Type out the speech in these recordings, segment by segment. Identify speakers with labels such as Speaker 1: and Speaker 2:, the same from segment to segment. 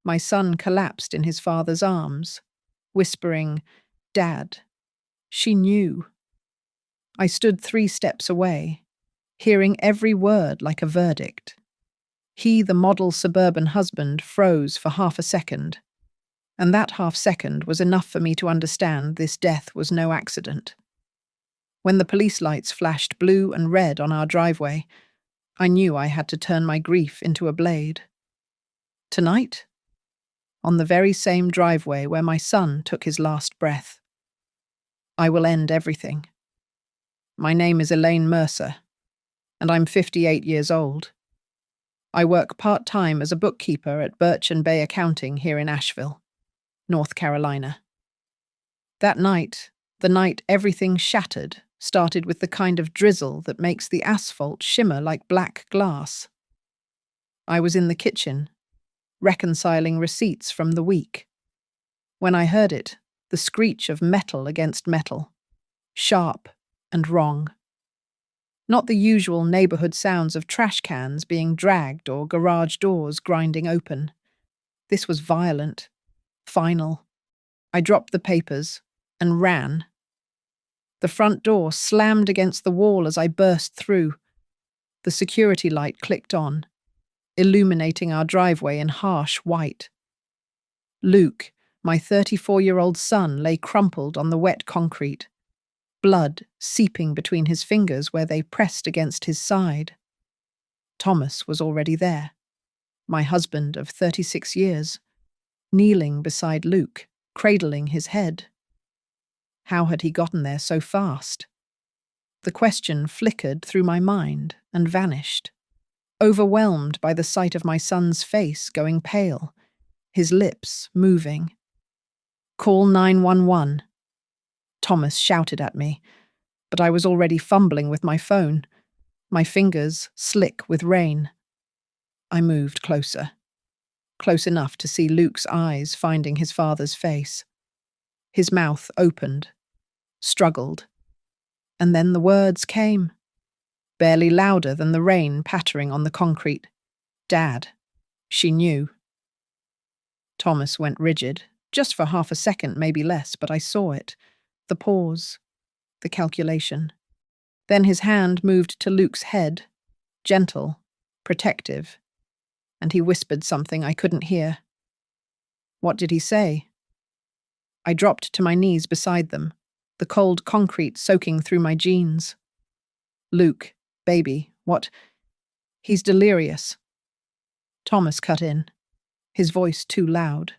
Speaker 1: My son collapsed in his father's arms, whispering, "Dad." She knew. I stood 3 steps away, hearing every word like a verdict. He, the model suburban husband, froze for half a second, and that half second was enough for me to understand this death was no accident. When the police lights flashed blue and red on our driveway, I knew I had to turn my grief into a blade. Tonight? On the very same driveway where my son took his last breath. I will end everything. My name is Elaine Mercer, and I'm 58 years old. I work part-time as a bookkeeper at Birch and Bay Accounting here in Asheville, North Carolina. That night, the night everything shattered, started with the kind of drizzle that makes the asphalt shimmer like black glass. I was in the kitchen, reconciling receipts from the week. When I heard it, the screech of metal against metal, sharp and wrong. Not the usual neighborhood sounds of trash cans being dragged or garage doors grinding open. This was violent, final. I dropped the papers and ran. The front door slammed against the wall as I burst through. The security light clicked on, illuminating our driveway in harsh white. Luke, my 34-year-old son, lay crumpled on the wet concrete, blood seeping between his fingers where they pressed against his side. Thomas was already there, my husband of 36 years, kneeling beside Luke, cradling his head. How had he gotten there so fast? The question flickered through my mind and vanished, overwhelmed by the sight of my son's face going pale, his lips moving. "Call 911. Thomas shouted at me, but I was already fumbling with my phone, my fingers slick with rain. I moved closer, close enough to see Luke's eyes finding his father's face. His mouth opened, struggled, and then the words came, barely louder than the rain pattering on the concrete. "Dad." She knew. Thomas went rigid, just for half a second, maybe less, but I saw it. The pause, the calculation. Then his hand moved to Luke's head, gentle, protective, and he whispered something I couldn't hear. What did he say? I dropped to my knees beside them, the cold concrete soaking through my jeans. "Luke, baby, what?" "He's delirious." Thomas cut in, his voice too loud,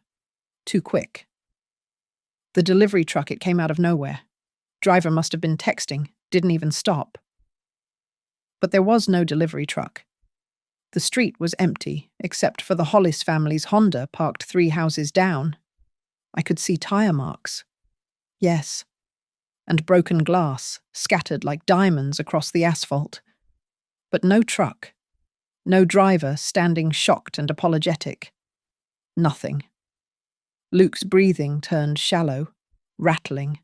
Speaker 1: too quick. The delivery truck, it came out of nowhere. Driver must have been texting, didn't even stop. But there was no delivery truck. The street was empty, except for the Hollis family's Honda parked 3 houses down. I could see tire marks. Yes. And broken glass, scattered like diamonds across the asphalt. But no truck. No driver standing shocked and apologetic. Nothing. Luke's breathing turned shallow, rattling.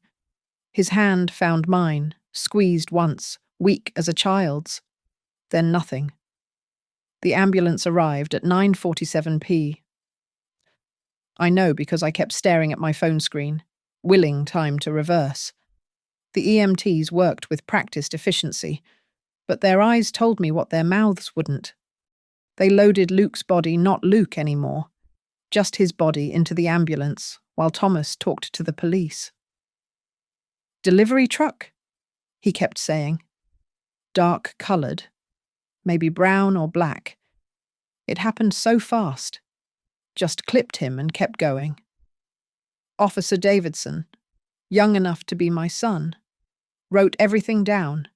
Speaker 1: His hand found mine, squeezed once, weak as a child's. Then nothing. The ambulance arrived at 9:47 p. I know because I kept staring at my phone screen, willing time to reverse. The EMTs worked with practiced efficiency, but their eyes told me what their mouths wouldn't. They loaded Luke's body, not Luke anymore, just his body, into the ambulance, while Thomas talked to the police. "Delivery truck?" he kept saying. Dark-coloured, maybe brown or black. It happened so fast. Just clipped him and kept going. Officer Davidson, young enough to be my son, wrote everything down.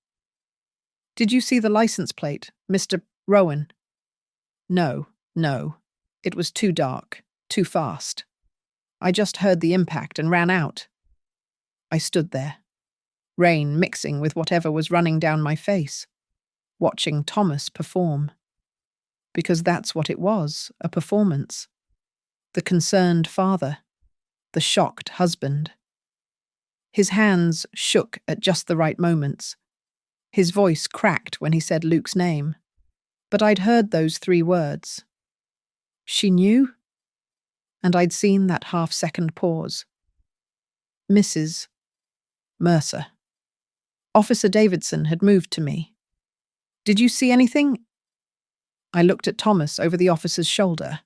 Speaker 1: "Did you see the license plate, Mr. Rowan?" No. It was too dark, too fast. I just heard the impact and ran out. I stood there, rain mixing with whatever was running down my face, watching Thomas perform. Because that's what it was, a performance. The concerned father, the shocked husband. His hands shook at just the right moments. His voice cracked when he said Luke's name. But I'd heard those 3 words. She knew? and I'd seen that half-second pause. Mrs. Mercer. Officer Davidson had moved to me. Did you see anything? I looked at Thomas over the officer's shoulder.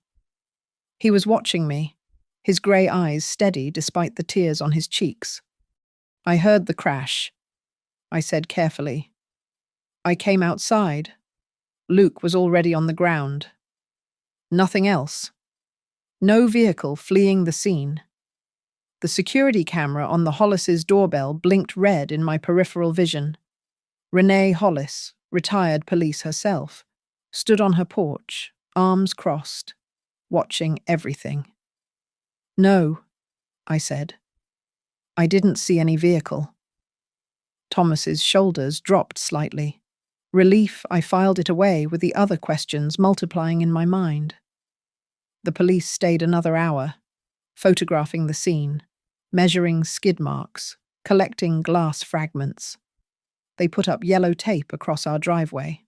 Speaker 1: He was watching me, his grey eyes steady despite the tears on his cheeks. I heard the crash, I said carefully. I came outside. Luke was already on the ground. Nothing else. No vehicle fleeing the scene. The security camera on the Hollis's doorbell blinked red in my peripheral vision. Renee Hollis, retired police herself, stood on her porch, arms crossed, watching everything. No, I said. I didn't see any vehicle. Thomas's shoulders dropped slightly. Relief, I filed it away with the other questions multiplying in my mind. The police stayed another hour, photographing the scene, measuring skid marks, collecting glass fragments. They put up yellow tape across our driveway.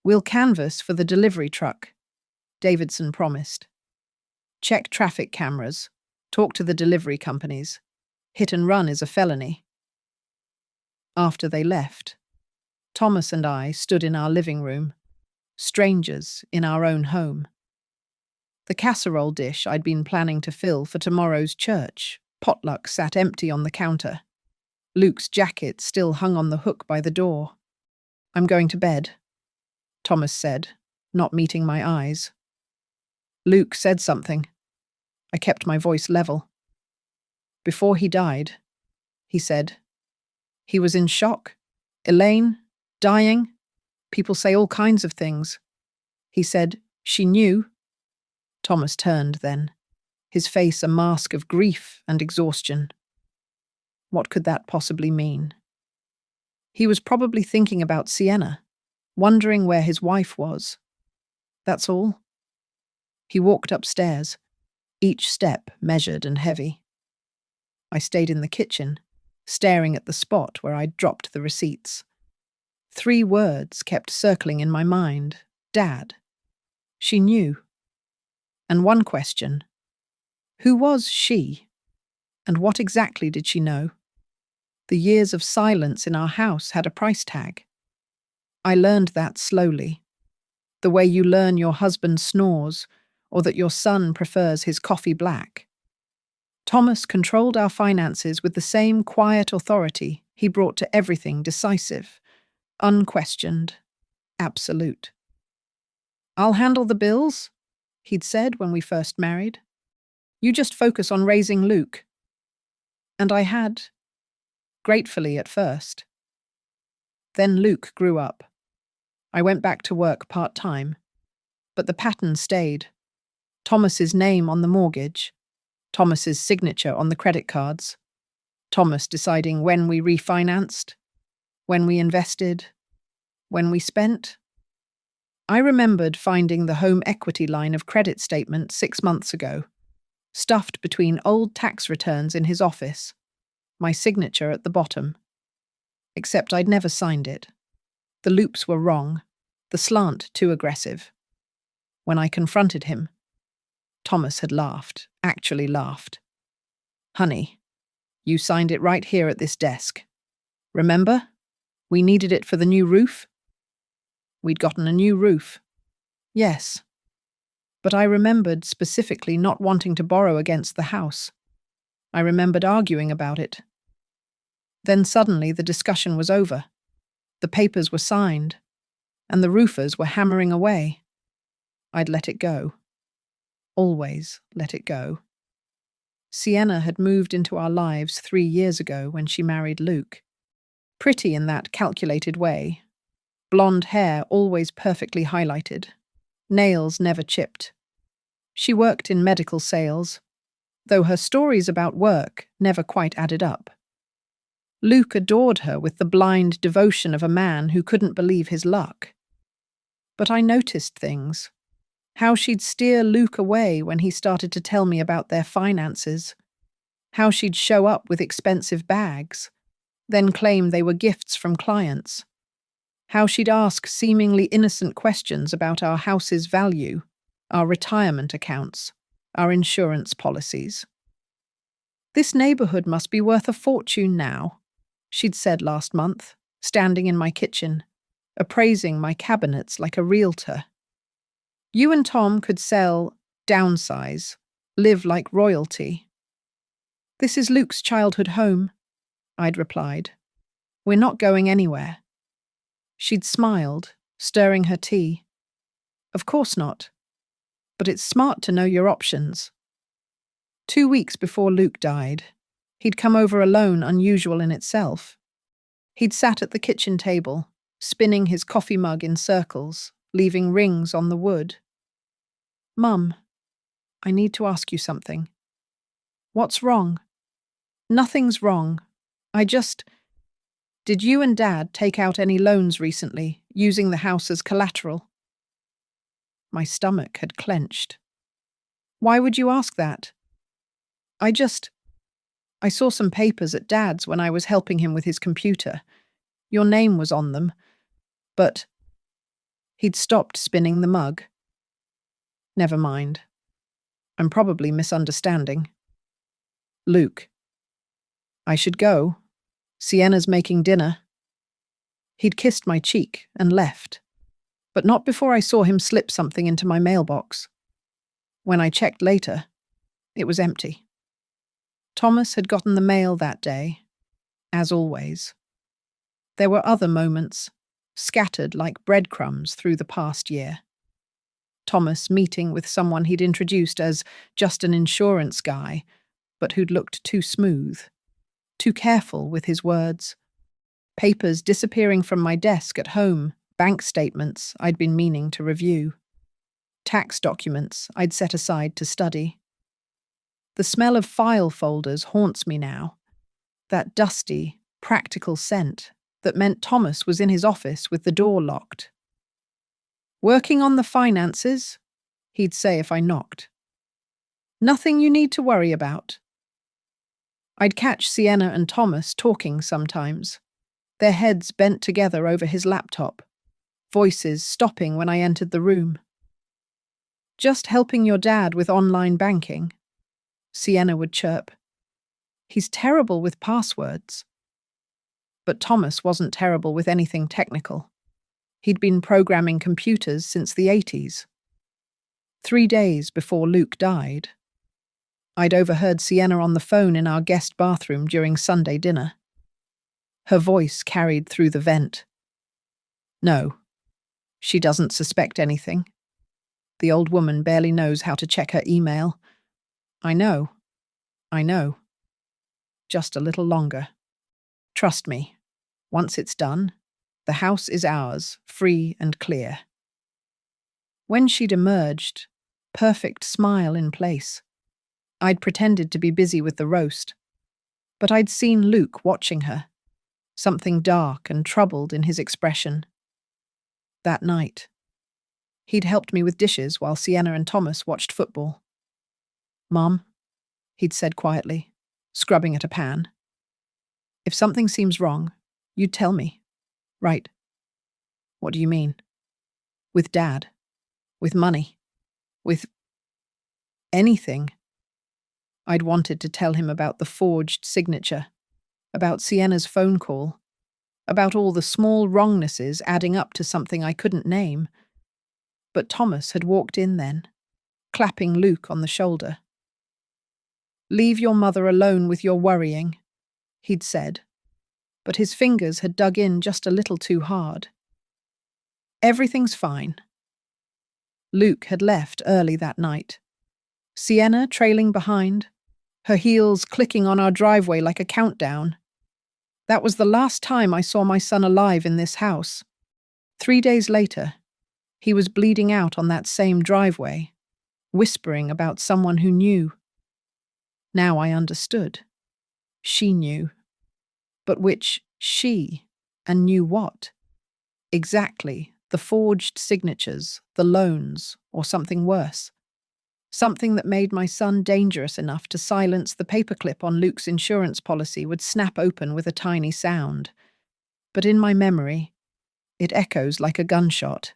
Speaker 1: We'll canvass for the delivery truck, Davidson promised. Check traffic cameras, talk to the delivery companies. Hit and run is a felony. After they left, Thomas and I stood in our living room, strangers in our own home. The casserole dish I'd been planning to fill for tomorrow's church, potluck, sat empty on the counter. Luke's jacket still hung on the hook by the door. I'm going to bed, Thomas said, not meeting my eyes. Luke said something. I kept my voice level. Before he died, he said, he was in shock. Elaine, dying. People say all kinds of things. He said, she knew. Thomas turned then, his face a mask of grief and exhaustion. What could that possibly mean? He was probably thinking about Sienna, wondering where his wife was. That's all. He walked upstairs, each step measured and heavy. I stayed in the kitchen, staring at the spot where I'd dropped the receipts. 3 words kept circling in my mind. Dad. She knew. And one question. Who was she? And what exactly did she know? The years of silence in our house had a price tag. I learned that slowly. The way you learn your husband snores, or that your son prefers his coffee black. Thomas controlled our finances with the same quiet authority he brought to everything decisive, unquestioned, absolute. I'll handle the bills, he'd said when we first married. You just focus on raising Luke. And I had, gratefully at first. Then Luke grew up. I went back to work part-time, but the pattern stayed. Thomas's name on the mortgage, Thomas's signature on the credit cards, Thomas deciding when we refinanced, when we invested, when we spent. I remembered finding the home equity line of credit statement 6 months ago, stuffed between old tax returns in his office, my signature at the bottom. Except I'd never signed it. The loops were wrong, the slant too aggressive. When I confronted him, Thomas had laughed, actually laughed. Honey, you signed it right here at this desk. Remember? We needed it for the new roof? We'd gotten a new roof. Yes. But I remembered specifically not wanting to borrow against the house. I remembered arguing about it. Then suddenly the discussion was over. The papers were signed, and the roofers were hammering away. I'd let it go. Always let it go. Sienna had moved into our lives 3 years ago when she married Luke. Pretty in that calculated way. Blonde hair always perfectly highlighted. Nails never chipped. She worked in medical sales, though her stories about work never quite added up. Luke adored her with the blind devotion of a man who couldn't believe his luck. But I noticed things. How she'd steer Luke away when he started to tell me about their finances. How she'd show up with expensive bags, then claim they were gifts from clients. How she'd ask seemingly innocent questions about our house's value, our retirement accounts, our insurance policies. "This neighborhood must be worth a fortune now," she'd said last month, standing in my kitchen, appraising my cabinets like a realtor. "You and Tom could sell, downsize, live like royalty." "This is Luke's childhood home," I'd replied. "We're not going anywhere." She'd smiled, stirring her tea. "Of course not. But it's smart to know your options." 2 weeks before Luke died, he'd come over alone, unusual in itself. He'd sat at the kitchen table, spinning his coffee mug in circles, leaving rings on the wood. "Mum, I need to ask you something." "What's wrong?" "Nothing's wrong. Did you and Dad take out any loans recently, using the house as collateral?" My stomach had clenched. "Why would you ask that?" I saw some papers at Dad's when I was helping him with his computer. Your name was on them, but..." He'd stopped spinning the mug. "Never mind. I'm probably misunderstanding." "Luke. I should go. Sienna's making dinner." He'd kissed my cheek and left, but not before I saw him slip something into my mailbox. When I checked later, it was empty. Thomas had gotten the mail that day, as always. There were other moments, scattered like breadcrumbs through the past year. Thomas meeting with someone he'd introduced as just an insurance guy, but who'd looked too smooth, too careful with his words. Papers disappearing from my desk at home, bank statements I'd been meaning to review. Tax documents I'd set aside to study. The smell of file folders haunts me now. That dusty, practical scent that meant Thomas was in his office with the door locked. "Working on the finances?" he'd say if I knocked. "Nothing you need to worry about." I'd catch Sienna and Thomas talking sometimes, their heads bent together over his laptop, voices stopping when I entered the room. "Just helping your dad with online banking," Sienna would chirp. "He's terrible with passwords." But Thomas wasn't terrible with anything technical. He'd been programming computers since the 80s. 3 days before Luke died, I'd overheard Sienna on the phone in our guest bathroom during Sunday dinner. Her voice carried through the vent. "No, she doesn't suspect anything. The old woman barely knows how to check her email. I know. Just a little longer. Trust me, once it's done, the house is ours, free and clear." When she'd emerged, perfect smile in place, I'd pretended to be busy with the roast, but I'd seen Luke watching her, something dark and troubled in his expression. That night, he'd helped me with dishes while Sienna and Thomas watched football. "Mom," he'd said quietly, scrubbing at a pan. "If something seems wrong, you'd tell me, right?" "What do you mean?" "With Dad, with money, with anything." I'd wanted to tell him about the forged signature, about Sienna's phone call, about all the small wrongnesses adding up to something I couldn't name. But Thomas had walked in then, clapping Luke on the shoulder. "Leave your mother alone with your worrying," he'd said, but his fingers had dug in just a little too hard. "Everything's fine." Luke had left early that night. Sienna trailing behind, her heels clicking on our driveway like a countdown. That was the last time I saw my son alive in this house. 3 days later, he was bleeding out on that same driveway, whispering about someone who knew. Now I understood. She knew. But which she, and knew what? Exactly, the forged signatures, the loans, or something worse. Something that made my son dangerous enough to silence the paperclip on Luke's insurance policy would snap open with a tiny sound. But in my memory, it echoes like a gunshot.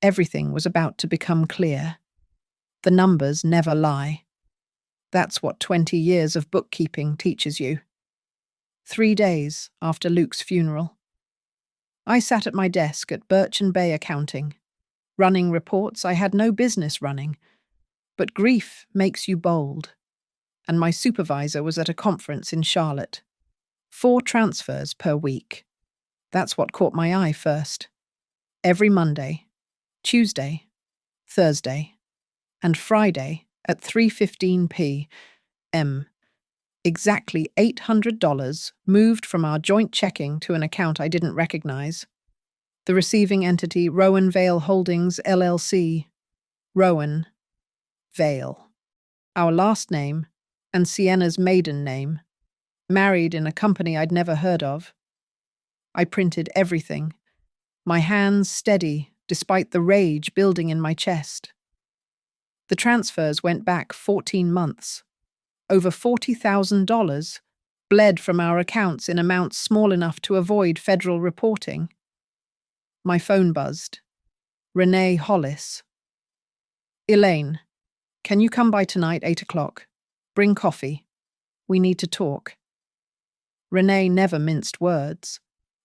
Speaker 1: Everything was about to become clear. The numbers never lie. That's what 20 years of bookkeeping teaches you. 3 days after Luke's funeral, I sat at my desk at Birch and Bay Accounting, running reports I had no business running. But grief makes you bold. And my supervisor was at a conference in Charlotte. 4 transfers per week. That's what caught my eye first. Every Monday, Tuesday, Thursday, and Friday at 3:15 p.m. Exactly $800 moved from our joint checking to an account I didn't recognize. The receiving entity, Rowan Vale Holdings, LLC. Rowan Vale. Our last name and Sienna's maiden name. Married in a company I'd never heard of. I printed everything, my hands steady despite the rage building in my chest. The transfers went back 14 months. Over $40,000 bled from our accounts in amounts small enough to avoid federal reporting. My phone buzzed. Renee Hollis. Elaine, can you come by tonight, 8 o'clock? Bring coffee. We need to talk. Renee never minced words,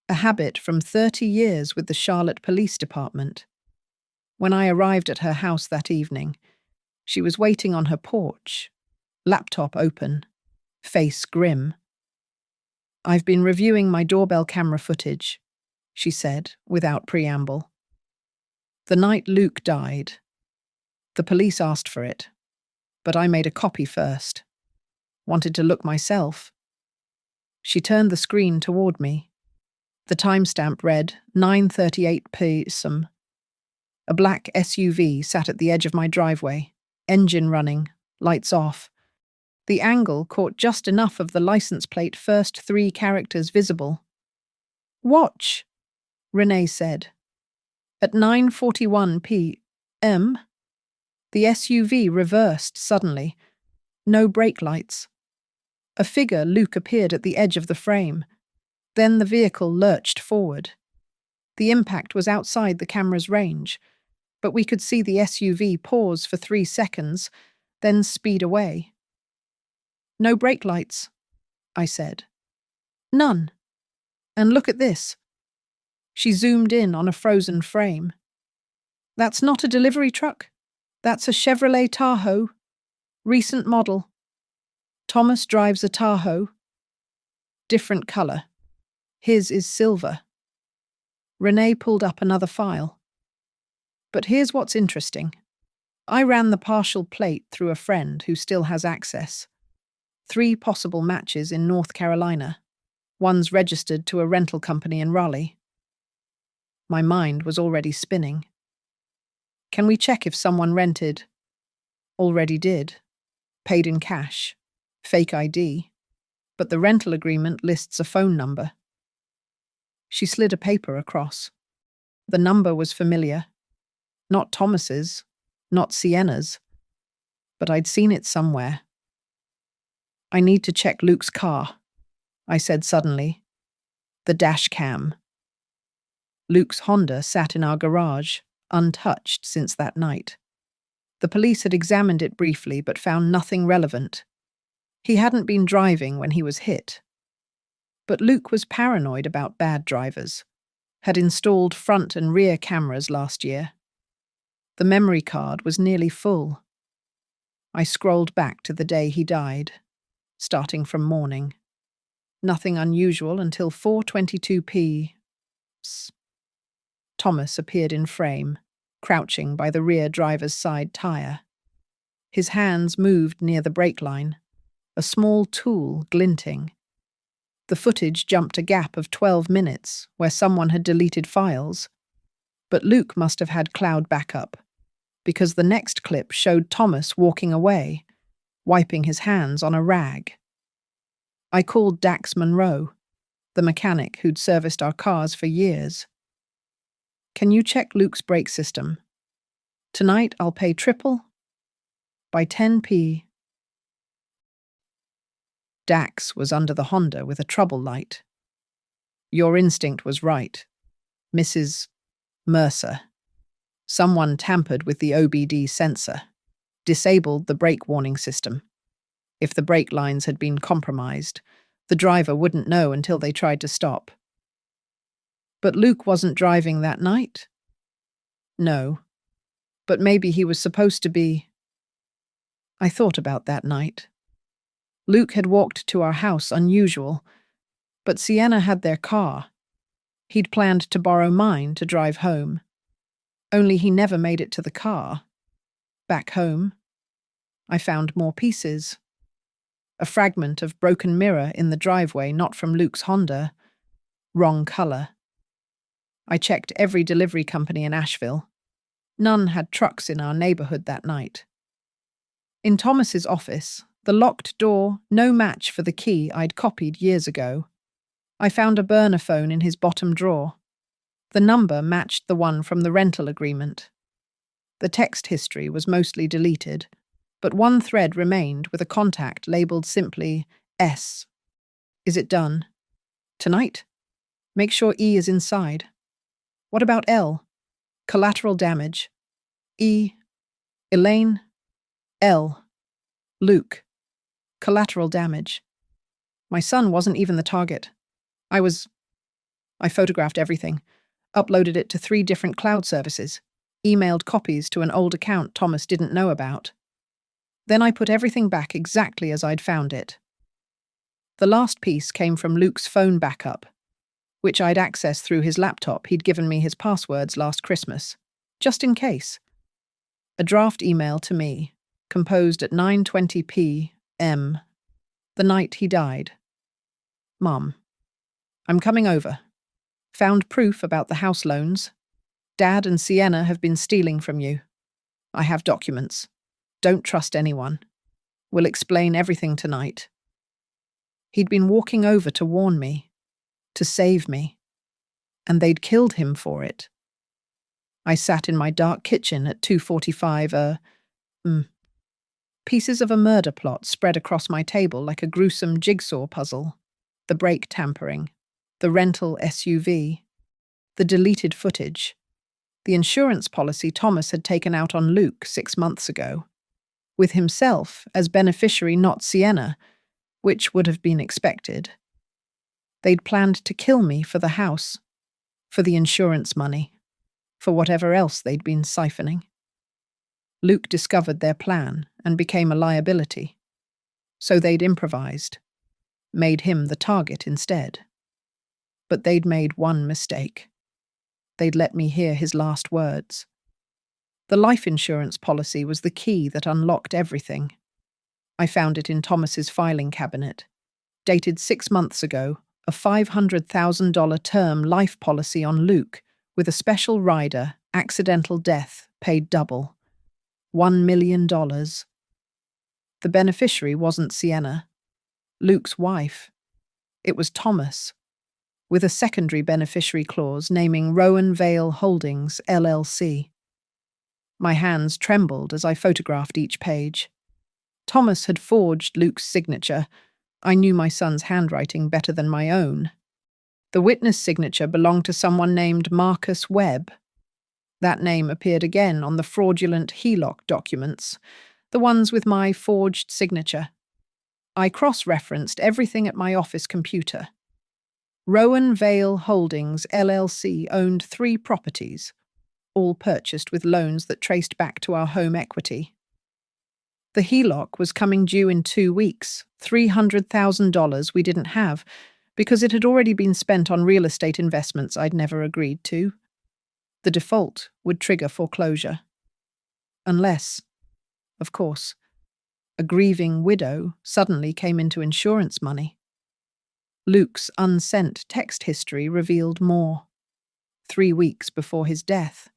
Speaker 1: a habit from 30 years with the Charlotte Police Department. When I arrived at her house that evening, she was waiting on her porch, laptop open, face grim. "I've been reviewing my doorbell camera footage," she said, without preamble. "The night Luke died. The police asked for it, but I made a copy first. Wanted to look myself." She turned the screen toward me. The timestamp read 9:38 p.m. A black SUV sat at the edge of my driveway, engine running, lights off. The angle caught just enough of the license plate first 3 characters visible. "Watch," Renee said. At 9:41 p.m., the SUV reversed suddenly. No brake lights. A figure Luke appeared at the edge of the frame. Then the vehicle lurched forward. The impact was outside the camera's range, but we could see the SUV pause for 3 seconds, then speed away. "No brake lights," I said. "None. And look at this." She zoomed in on a frozen frame. "That's not a delivery truck. That's a Chevrolet Tahoe. Recent model. Thomas drives a Tahoe. Different color. His is silver." Renee pulled up another file. "But here's what's interesting. I ran the partial plate through a friend who still has access. 3 possible matches in North Carolina. One's registered to a rental company in Raleigh." My mind was already spinning. "Can we check if someone rented?" "Already did. Paid in cash. Fake ID. But the rental agreement lists a phone number." She slid a paper across. The number was familiar. Not Thomas's, not Sienna's, but I'd seen it somewhere. "I need to check Luke's car," I said suddenly. "The dash cam." Luke's Honda sat in our garage, untouched since that night. The police had examined it briefly but found nothing relevant. He hadn't been driving when he was hit. But Luke was paranoid about bad drivers, had installed front and rear cameras last year. The memory card was nearly full. I scrolled back to the day he died, starting from morning. Nothing unusual until 4:22 p.m. Thomas appeared in frame, crouching by the rear driver's side tire. His hands moved near the brake line, a small tool glinting. The footage jumped a gap of 12 minutes where someone had deleted files, but Luke must have had cloud backup, because the next clip showed Thomas walking away, wiping his hands on a rag. I called Dax Monroe, the mechanic who'd serviced our cars for years. "Can you check Luke's brake system? Tonight I'll pay triple by 10 p." Dax was under the Honda with a trouble light. "Your instinct was right, Mrs. Mercer. Someone tampered with the OBD sensor. disabled the brake warning system. If the brake lines had been compromised, the driver wouldn't know until they tried to stop. But Luke wasn't driving that night? No. But maybe he was supposed to be. I thought about that night. Luke had walked to our house unusual, but Sienna had their car. He'd planned to borrow mine to drive home. Only he never made it to the car. Back home, I found more pieces. A fragment of broken mirror in the driveway, not from Luke's Honda. Wrong color. I checked every delivery company in Asheville. None had trucks in our neighborhood that night. In Thomas's office, the locked door, no match for the key I'd copied years ago. I found a burner phone in his bottom drawer. The number matched the one from the rental agreement. The text history was mostly deleted, but one thread remained with a contact labeled simply S. Is it done? Tonight? Make sure E is inside. What about L? Collateral damage. E. Elaine. L. Luke. Collateral damage. My son wasn't even the target. I photographed everything, uploaded it to 3 different cloud services, emailed copies to an old account Thomas didn't know about. Then I put everything back exactly as I'd found it. The last piece came from Luke's phone backup, which I'd accessed through his laptop. He'd given me his passwords last Christmas, just in case. A draft email to me, composed at 9:20 p.m., the night he died. Mom, I'm coming over. Found proof about the house loans. Dad and Sienna have been stealing from you. I have documents. Don't trust anyone. We'll explain everything tonight. He'd been walking over to warn me, to save me, and they'd killed him for it. I sat in my dark kitchen at 2:45, pieces of a murder plot spread across my table like a gruesome jigsaw puzzle. The brake tampering, the rental SUV, the deleted footage, the insurance policy Thomas had taken out on Luke 6 months ago, with himself as beneficiary, not Sienna, which would have been expected. They'd planned to kill me for the house, for the insurance money, for whatever else they'd been siphoning. Luke discovered their plan and became a liability, so they'd improvised, made him the target instead. But they'd made one mistake. They'd let me hear his last words. The life insurance policy was the key that unlocked everything. I found it in Thomas's filing cabinet, dated 6 months ago, a $500,000 term life policy on Luke, with a special rider, accidental death, paid double. $1 million. The beneficiary wasn't Sienna, Luke's wife. It was Thomas, with a secondary beneficiary clause naming Rowan Vale Holdings, LLC. My hands trembled as I photographed each page. Thomas had forged Luke's signature. I knew my son's handwriting better than my own. The witness signature belonged to someone named Marcus Webb. That name appeared again on the fraudulent HELOC documents, the ones with my forged signature. I cross-referenced everything at my office computer. Rowan Vale Holdings, LLC owned 3 properties, all purchased with loans that traced back to our home equity. The HELOC was coming due in 2 weeks, $300,000 we didn't have, because it had already been spent on real estate investments I'd never agreed to. The default would trigger foreclosure. Unless, of course, a grieving widow suddenly came into insurance money. Luke's unsent text history revealed more. 3 weeks before his death,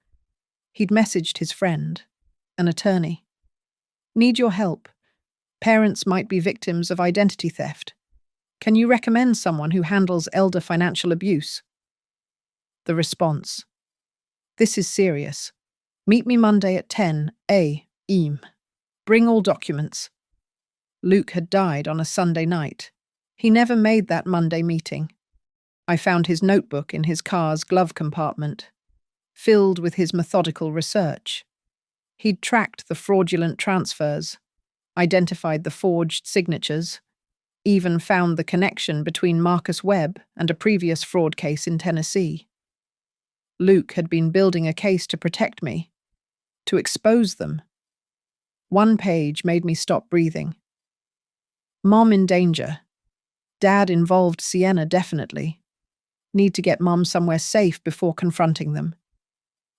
Speaker 1: he'd messaged his friend, an attorney. Need your help. Parents might be victims of identity theft. Can you recommend someone who handles elder financial abuse? The response: this is serious. Meet me Monday at 10 a.m. Bring all documents. Luke had died on a Sunday night. He never made that Monday meeting. I found his notebook in his car's glove compartment, filled with his methodical research. He'd tracked the fraudulent transfers, identified the forged signatures, even found the connection between Marcus Webb and a previous fraud case in Tennessee. Luke had been building a case to protect me, to expose them. One page made me stop breathing. Mom in danger. Dad involved Sienna definitely. Need to get Mom somewhere safe before confronting them.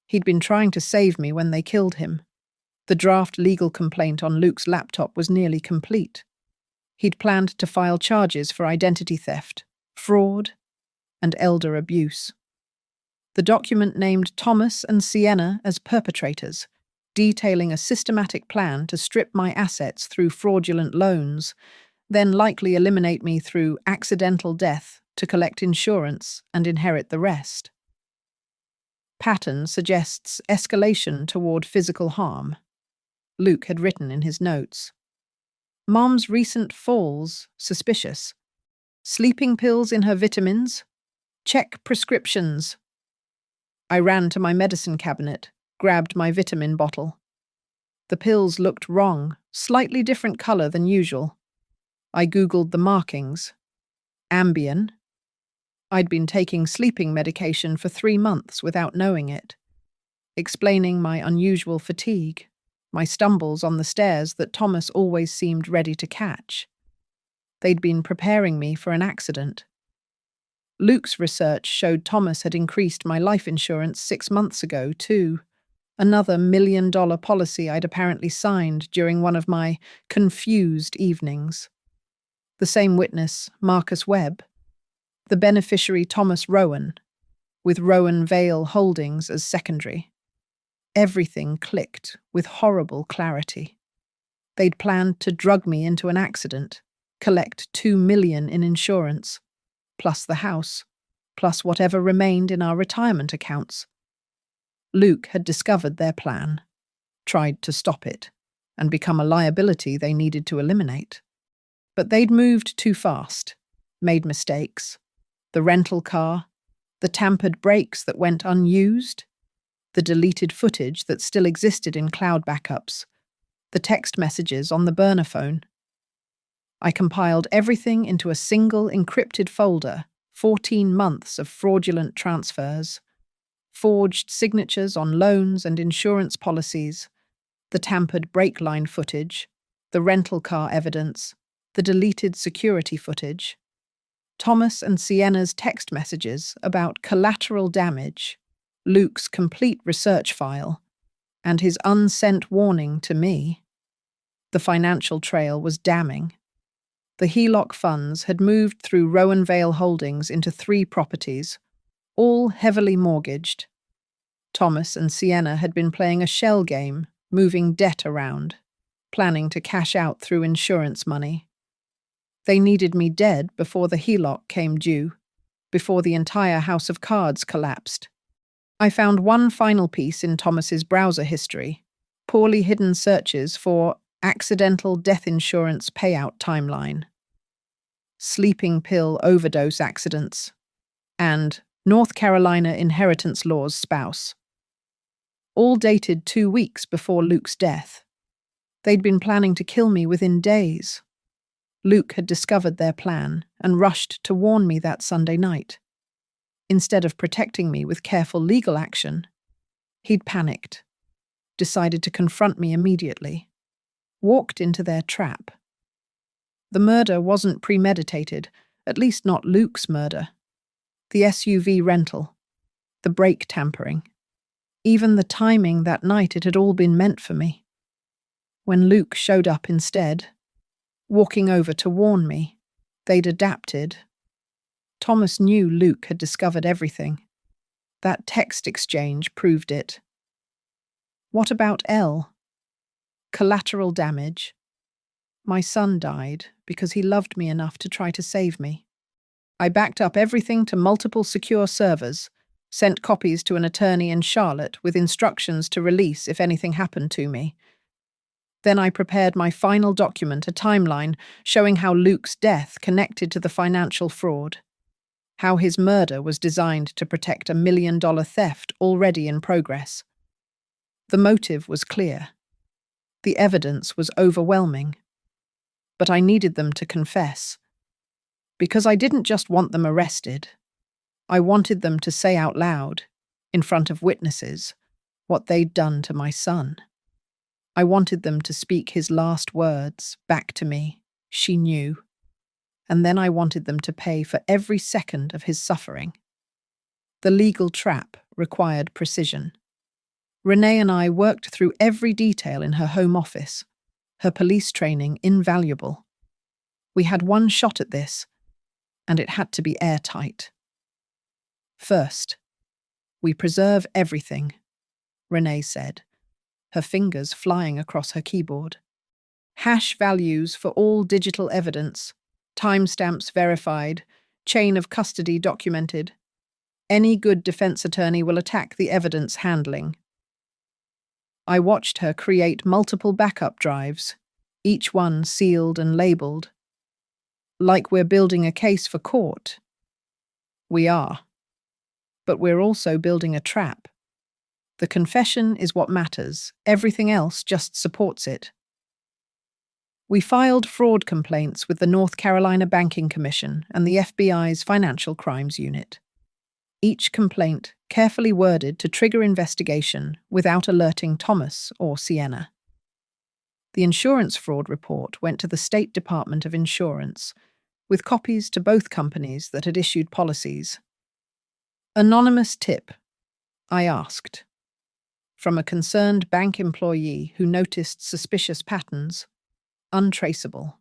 Speaker 1: He'd been trying to save me when they killed him. The draft legal complaint on Luke's laptop was nearly complete. He'd planned to file charges for identity theft, fraud, and elder abuse. The document named Thomas and Sienna as perpetrators, detailing a systematic plan to strip my assets through fraudulent loans, then likely eliminate me through accidental death to collect insurance and inherit the rest. Pattern suggests escalation toward physical harm, Luke had written in his notes. Mom's recent falls, suspicious. Sleeping pills in her vitamins? Check prescriptions. I ran to my medicine cabinet, grabbed my vitamin bottle. The pills looked wrong, slightly different color than usual. I Googled the markings. Ambien. I'd been taking sleeping medication for 3 months without knowing it, explaining my unusual fatigue, my stumbles on the stairs that Thomas always seemed ready to catch. They'd been preparing me for an accident. Luke's research showed Thomas had increased my life insurance 6 months ago, too. Another $1 million policy I'd apparently signed during one of my confused evenings. The same witness, Marcus Webb. The beneficiary Thomas Rowan, with Rowan Vale Holdings as secondary. Everything clicked with horrible clarity. They'd planned to drug me into an accident, collect $2 million in insurance, plus the house, plus whatever remained in our retirement accounts. Luke had discovered their plan, tried to stop it, and become a liability they needed to eliminate. But they'd moved too fast, made mistakes. The rental car, the tampered brakes that went unused, the deleted footage that still existed in cloud backups, the text messages on the burner phone. I compiled everything into a single encrypted folder, 14 months of fraudulent transfers, forged signatures on loans and insurance policies, the tampered brake line footage, the rental car evidence, the deleted security footage, Thomas and Sienna's text messages about collateral damage, Luke's complete research file, and his unsent warning to me. The financial trail was damning. The HELOC funds had moved through Rowan Vale Holdings into 3 properties, all heavily mortgaged. Thomas and Sienna had been playing a shell game, moving debt around, planning to cash out through insurance money. They needed me dead before the HELOC came due, before the entire house of cards collapsed. I found one final piece in Thomas's browser history, poorly hidden searches for accidental death insurance payout timeline, sleeping pill overdose accidents, and North Carolina inheritance laws spouse. All dated 2 weeks before Luke's death. They'd been planning to kill me within days. Luke had discovered their plan and rushed to warn me that Sunday night. Instead of protecting me with careful legal action, he'd panicked, decided to confront me immediately, walked into their trap. The murder wasn't premeditated, at least not Luke's murder. The SUV rental, the brake tampering, even the timing that night, it had all been meant for me. When Luke showed up instead, walking over to warn me, they'd adapted. Thomas knew Luke had discovered everything. That text exchange proved it. What about Elle? Collateral damage. My son died because he loved me enough to try to save me. I backed up everything to multiple secure servers, sent copies to an attorney in Charlotte with instructions to release if anything happened to me. Then I prepared my final document, a timeline showing how Luke's death connected to the financial fraud, how his murder was designed to protect $1 million theft already in progress. The motive was clear. The evidence was overwhelming. But I needed them to confess. Because I didn't just want them arrested. I wanted them to say out loud, in front of witnesses, what they'd done to my son. I wanted them to speak his last words back to me. She knew. And then I wanted them to pay for every second of his suffering. The legal trap required precision. Renee and I worked through every detail in her home office, her police training invaluable. We had one shot at this, and it had to be airtight. First, we preserve everything, Renee said, her fingers flying across her keyboard. Hash values for all digital evidence, timestamps verified, chain of custody documented. Any good defense attorney will attack the evidence handling. I watched her create multiple backup drives, each one sealed and labeled. Like we're building a case for court. We are. But we're also building a trap. The confession is what matters. Everything else just supports it. We filed fraud complaints with the North Carolina Banking Commission and the FBI's Financial Crimes Unit. Each complaint carefully worded to trigger investigation without alerting Thomas or Sienna. The insurance fraud report went to the State Department of Insurance, with copies to both companies that had issued policies. Anonymous tip, I asked, from a concerned bank employee who noticed suspicious patterns. Untraceable.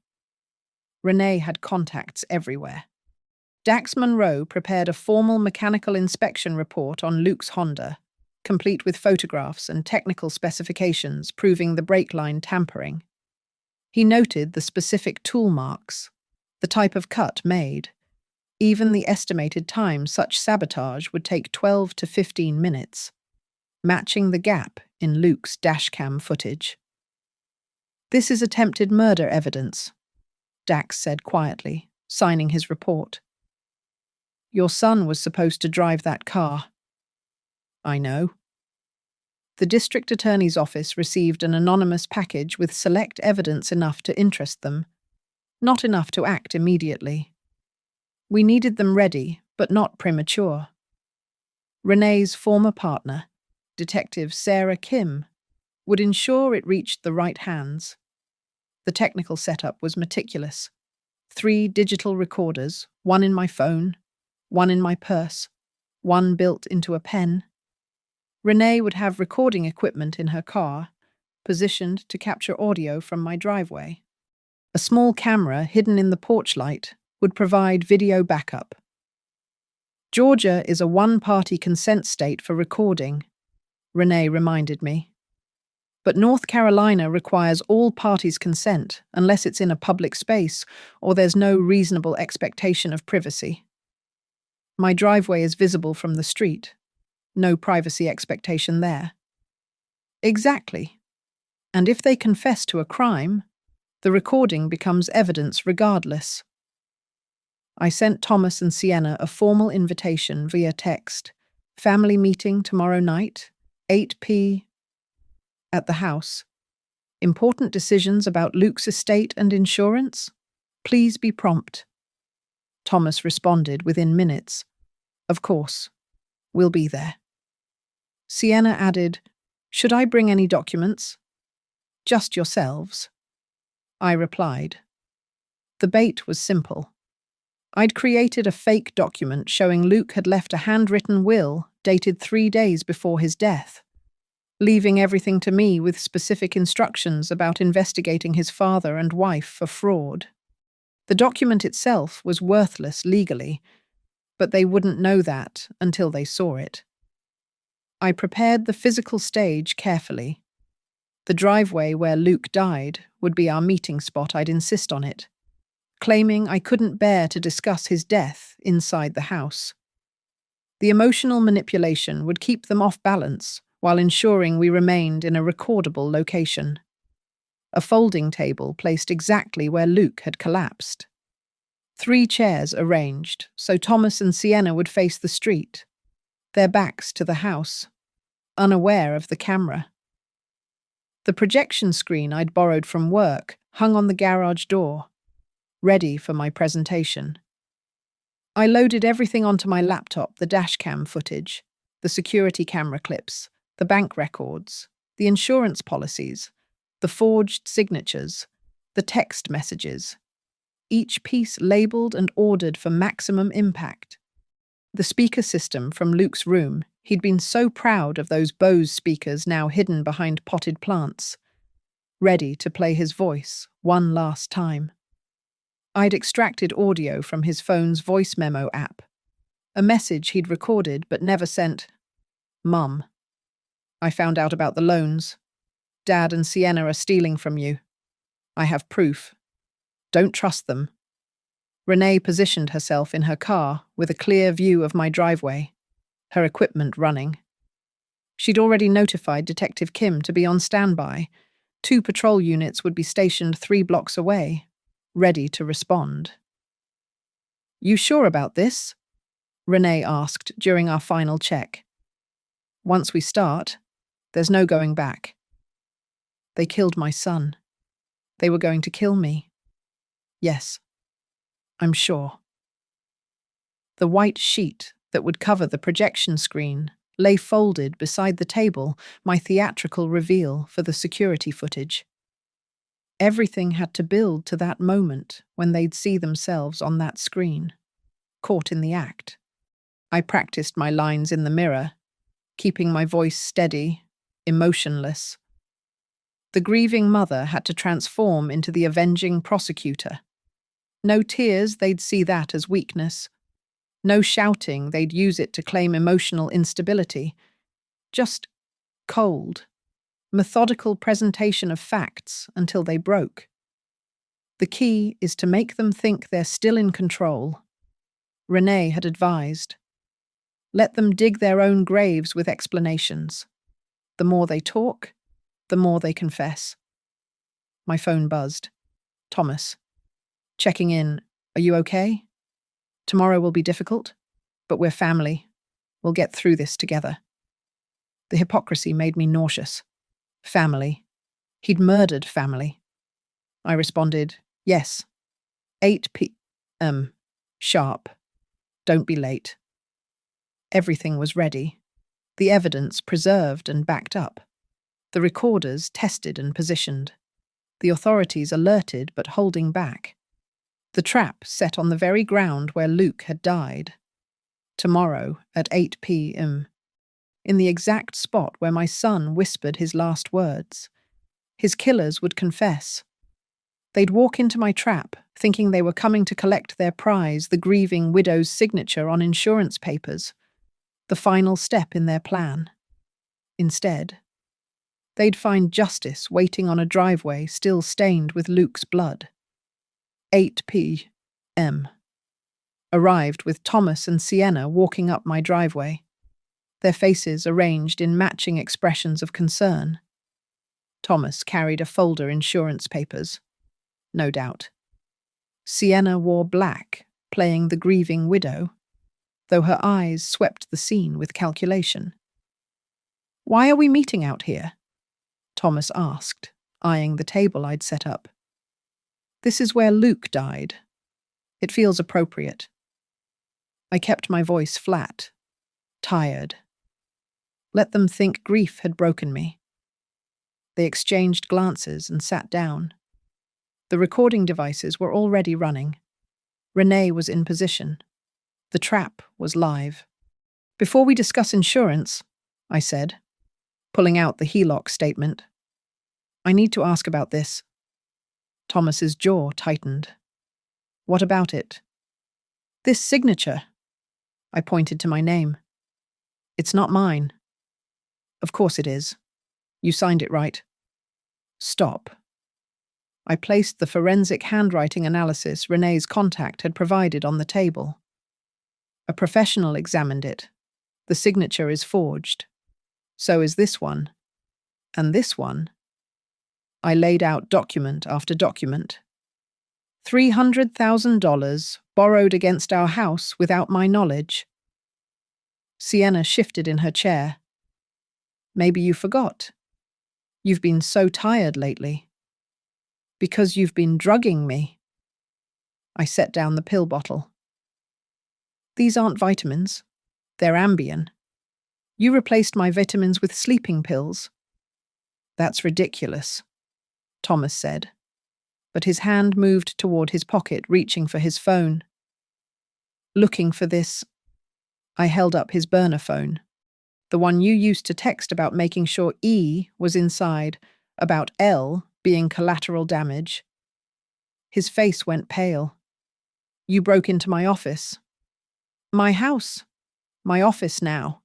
Speaker 1: Renee had contacts everywhere. Dax Monroe prepared a formal mechanical inspection report on Luke's Honda, complete with photographs and technical specifications proving the brake line tampering. He noted the specific tool marks, the type of cut made, even the estimated time such sabotage would take 12 to 15 minutes, matching the gap in Luke's dashcam footage. This is attempted murder evidence, Dax said quietly, signing his report. Your son was supposed to drive that car. I know. The district attorney's office received an anonymous package with select evidence enough to interest them, not enough to act immediately. We needed them ready, but not premature. Renee's former partner, Detective Sarah Kim, would ensure it reached the right hands. The technical setup was meticulous. 3 digital recorders, one in my phone, one in my purse, one built into a pen. Renee would have recording equipment in her car, positioned to capture audio from my driveway. A small camera hidden in the porch light would provide video backup. Georgia is a one-party consent state for recording, Renee reminded me. But North Carolina requires all parties' consent unless it's in a public space or there's no reasonable expectation of privacy. My driveway is visible from the street. No privacy expectation there. Exactly. And if they confess to a crime, the recording becomes evidence regardless. I sent Thomas and Sienna a formal invitation via text. Family meeting tomorrow night, 8 p. at the house. Important decisions about Luke's estate and insurance? Please be prompt. Thomas responded within minutes. Of course. We'll be there. Sienna added, Should I bring any documents? Just yourselves. I replied. The bait was simple. I'd created a fake document showing Luke had left a handwritten will dated 3 days before his death, leaving everything to me with specific instructions about investigating his father and wife for fraud. The document itself was worthless legally, but they wouldn't know that until they saw it. I prepared the physical stage carefully. The driveway where Luke died would be our meeting spot, I'd insist on it, claiming I couldn't bear to discuss his death inside the house. The emotional manipulation would keep them off balance while ensuring we remained in a recordable location. A folding table placed exactly where Luke had collapsed. 3 chairs arranged so Thomas and Sienna would face the street, their backs to the house, unaware of the camera. The projection screen I'd borrowed from work hung on the garage door, ready for my presentation. I loaded everything onto my laptop, the dashcam footage, the security camera clips, the bank records, the insurance policies, the forged signatures, the text messages, each piece labeled and ordered for maximum impact. The speaker system from Luke's room, he'd been so proud of those Bose speakers now hidden behind potted plants, ready to play his voice one last time. I'd extracted audio from his phone's voice memo app, a message he'd recorded but never sent. Mum, I found out about the loans. Dad and Sienna are stealing from you. I have proof. Don't trust them. Renee positioned herself in her car with a clear view of my driveway, her equipment running. She'd already notified Detective Kim to be on standby. 2 patrol units would be stationed 3 blocks away, ready to respond. You sure about this? Renee asked during our final check. Once we start, there's no going back. They killed my son. They were going to kill me. Yes, I'm sure. The white sheet that would cover the projection screen lay folded beside the table, my theatrical reveal for the security footage. Everything had to build to that moment when they'd see themselves on that screen, caught in the act. I practiced my lines in the mirror, keeping my voice steady, emotionless. The grieving mother had to transform into the avenging prosecutor. No tears, they'd see that as weakness. No shouting, they'd use it to claim emotional instability. Just cold, methodical presentation of facts until they broke. The key is to make them think they're still in control. Renee had advised. Let them dig their own graves with explanations. The more they talk, the more they confess. My phone buzzed. Thomas. Checking in. Are you okay? Tomorrow will be difficult, but we're family. We'll get through this together. The hypocrisy made me nauseous. Family. He'd murdered family. I responded, yes. 8 p.m. Sharp. Don't be late. Everything was ready. The evidence preserved and backed up. The recorders tested and positioned. The authorities alerted but holding back. The trap set on the very ground where Luke had died. Tomorrow at 8 p.m. In the exact spot where my son whispered his last words. His killers would confess. They'd walk into my trap, thinking they were coming to collect their prize, the grieving widow's signature on insurance papers, the final step in their plan. Instead, they'd find justice waiting on a driveway still stained with Luke's blood. 8 p.m. Arrived with Thomas and Sienna walking up my driveway, their faces arranged in matching expressions of concern. Thomas carried a folder insurance papers, no doubt. Sienna wore black, playing the grieving widow, though her eyes swept the scene with calculation. Why are we meeting out here? Thomas asked, eyeing the table I'd set up. This is where Luke died. It feels appropriate. I kept my voice flat, tired. Let them think grief had broken me. They exchanged glances and sat down. The recording devices were already running. Renee was in position. The trap was live. Before we discuss insurance, I said, pulling out the HELOC statement, I need to ask about this. Thomas's jaw tightened. What about it? This signature. I pointed to my name. It's not mine. Of course it is. You signed it right. Stop. I placed the forensic handwriting analysis Renee's contact had provided on the table. A professional examined it. The signature is forged. So is this one. And this one. I laid out document after document. $300,000 borrowed against our house without my knowledge. Sienna shifted in her chair. Maybe you forgot. You've been so tired lately. Because you've been drugging me. I set down the pill bottle. These aren't vitamins. They're Ambien. You replaced my vitamins with sleeping pills. That's ridiculous, Thomas said. But his hand moved toward his pocket, reaching for his phone. Looking for this, I held up his burner phone. The one you used to text about making sure E was inside, about L being collateral damage. His face went pale. You broke into my office. My house. My office now.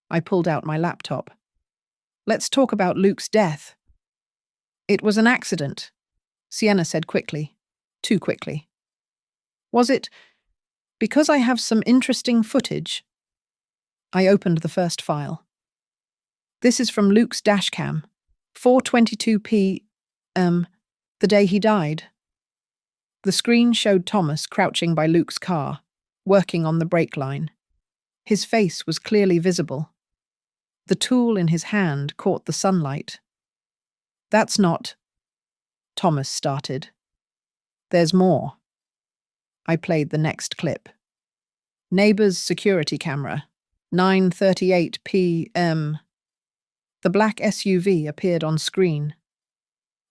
Speaker 1: I pulled out my laptop. Let's talk about Luke's death. It was an accident, Sienna said quickly. Too quickly. Was it because I have some interesting footage? I opened the first file. This is from Luke's dashcam, 4:22 p.m., the day he died. The screen showed Thomas crouching by Luke's car, working on the brake line. His face was clearly visible. The tool in his hand caught the sunlight. That's not... Thomas started. There's more. I played the next clip. Neighbor's security camera, 9:38 p.m. The black SUV appeared on screen.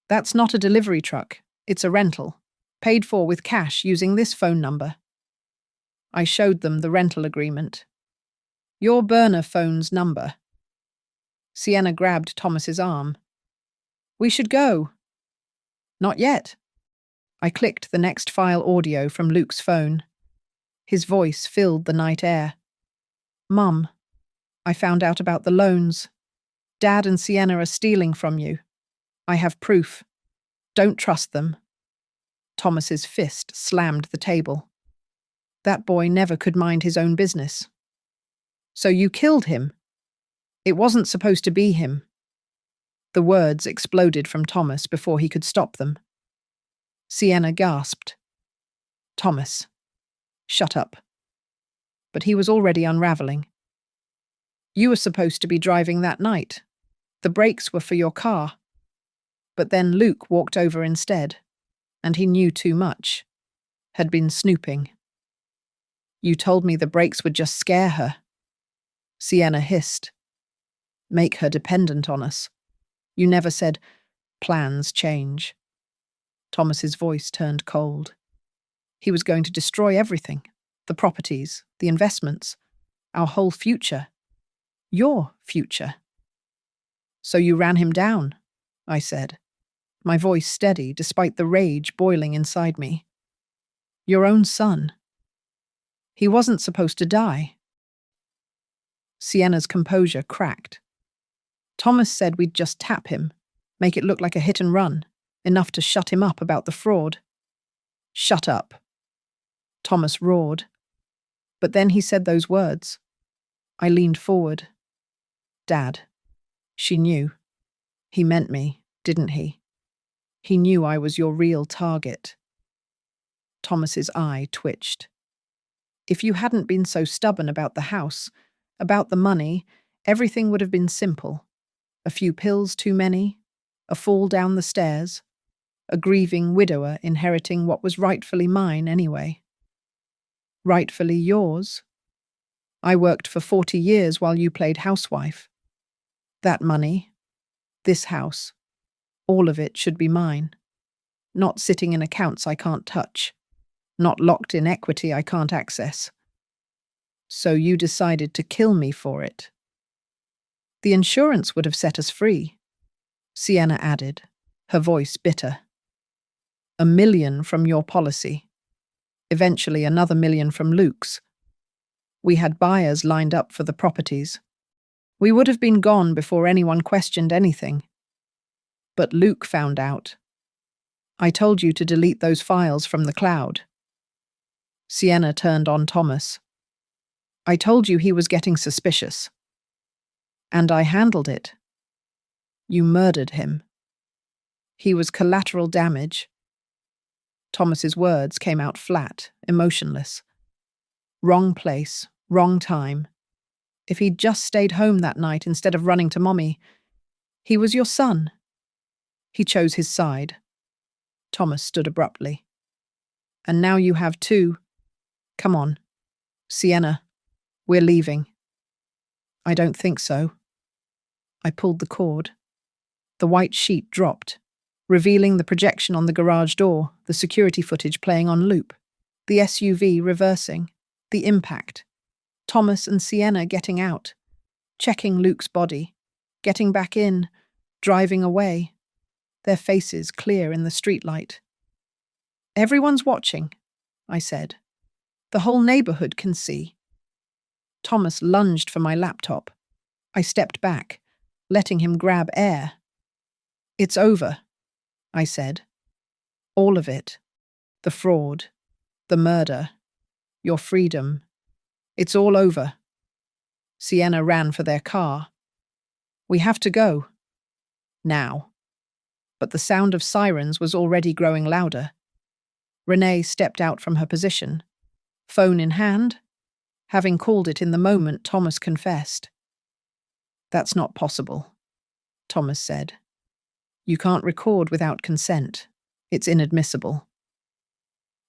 Speaker 1: That's not a delivery truck, it's a rental, paid for with cash using this phone number. I showed them the rental agreement. Your burner phone's number. Sienna grabbed Thomas's arm. We should go. Not yet. I clicked the next file audio from Luke's phone. His voice filled the night air. Mum, I found out about the loans. Dad and Sienna are stealing from you. I have proof. Don't trust them. Thomas's fist slammed the table. That boy never could mind his own business. So you killed him? It wasn't supposed to be him. The words exploded from Thomas before he could stop them. Sienna gasped. Thomas. Shut up. But he was already unraveling. You were supposed to be driving that night. The brakes were for your car. But then Luke walked over instead, and he knew too much. Had been snooping. You told me the brakes would just scare her. Sienna hissed. Make her dependent on us. You never said, plans change. Thomas's voice turned cold. He was going to destroy everything. The properties, the investments, our whole future. Your future. So you ran him down, I said, my voice steady despite the rage boiling inside me. Your own son. He wasn't supposed to die. Sienna's composure cracked. Thomas said we'd just tap him, make it look like a hit and run, enough to shut him up about the fraud. Shut up. Thomas roared. But then he said those words. I leaned forward. Dad. She knew. He meant me, didn't he? He knew I was your real target. Thomas's eye twitched. If you hadn't been so stubborn about the house, about the money, everything would have been simple. A few pills too many, a fall down the stairs, a grieving widower inheriting what was rightfully mine anyway. Rightfully yours? I worked for 40 years while you played housewife. That money, this house, all of it should be mine. Not sitting in accounts I can't touch. Not locked in equity I can't access. So you decided to kill me for it. The insurance would have set us free, Sienna added, her voice bitter. $1 million from your policy. Eventually another $1 million from Luke's. We had buyers lined up for the properties. We would have been gone before anyone questioned anything. But Luke found out. I told you to delete those files from the cloud. Sienna turned on Thomas. I told you he was getting suspicious. And I handled it. You murdered him. He was collateral damage. Thomas's words came out flat, emotionless. Wrong place, wrong time. If he'd just stayed home that night instead of running to Mommy, He was your son. He chose his side. Thomas stood abruptly. And now you have two. Come on. Sienna, we're leaving. I don't think so. I pulled the cord. The white sheet dropped, revealing the projection on the garage door, the security footage playing on loop, the SUV reversing, the impact, Thomas and Sienna getting out, checking Luke's body, getting back in, driving away, their faces clear in the streetlight. Everyone's watching, I said. The whole neighborhood can see. Thomas lunged for my laptop. I stepped back, letting him grab air. It's over, I said. All of it. The fraud, the murder, your freedom. It's all over. Sienna ran for their car. We have to go. Now. But the sound of sirens was already growing louder. Renee stepped out from her position, phone in hand. Having called it in the moment, Thomas confessed. That's not possible, Thomas said. You can't record without consent. It's inadmissible.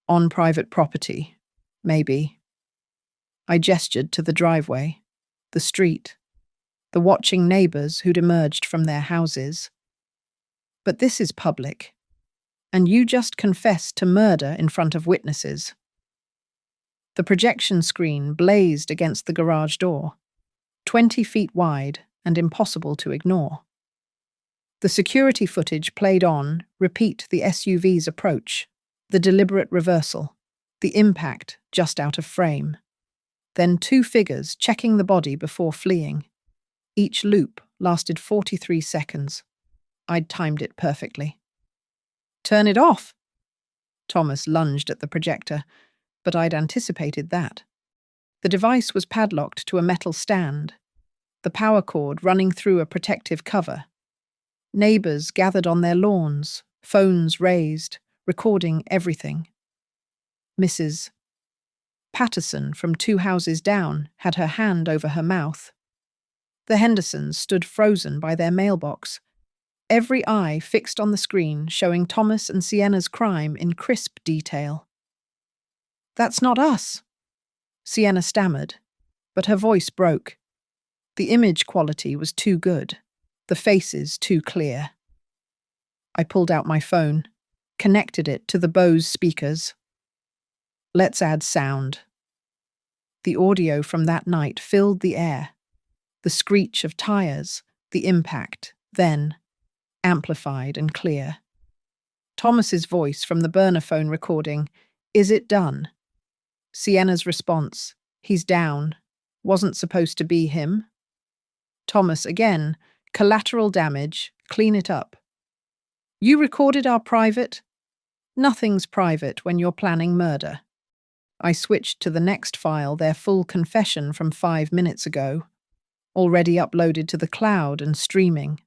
Speaker 1: On private property, maybe. I gestured to the driveway, the street, the watching neighbors who'd emerged from their houses. But this is public, and you just confessed to murder in front of witnesses. The projection screen blazed against the garage door, 20 feet wide and impossible to ignore. The security footage played on, repeat the SUV's approach, the deliberate reversal, the impact just out of frame. Then two figures checking the body before fleeing. Each loop lasted 43 seconds. I'd timed it perfectly. Turn it off! Thomas lunged at the projector, but I'd anticipated that. The device was padlocked to a metal stand, the power cord running through a protective cover. Neighbors gathered on their lawns, phones raised, recording everything. Mrs. Patterson from 2 houses down had her hand over her mouth. The Hendersons stood frozen by their mailbox, every eye fixed on the screen showing Thomas and Sienna's crime in crisp detail. That's not us, Sienna stammered, but her voice broke. The image quality was too good, the faces too clear. I pulled out my phone, connected it to the Bose speakers. Let's add sound. The audio from that night filled the air. The screech of tires, the impact, then, amplified and clear. Thomas's voice from the burner phone recording, "Is it done?" Sienna's response, "He's down. Wasn't supposed to be him." Thomas again, "Collateral damage, clean it up." "You recorded our private?" "Nothing's private when you're planning murder." I switched to the next file, their full confession from 5 minutes ago, already uploaded to the cloud and streaming.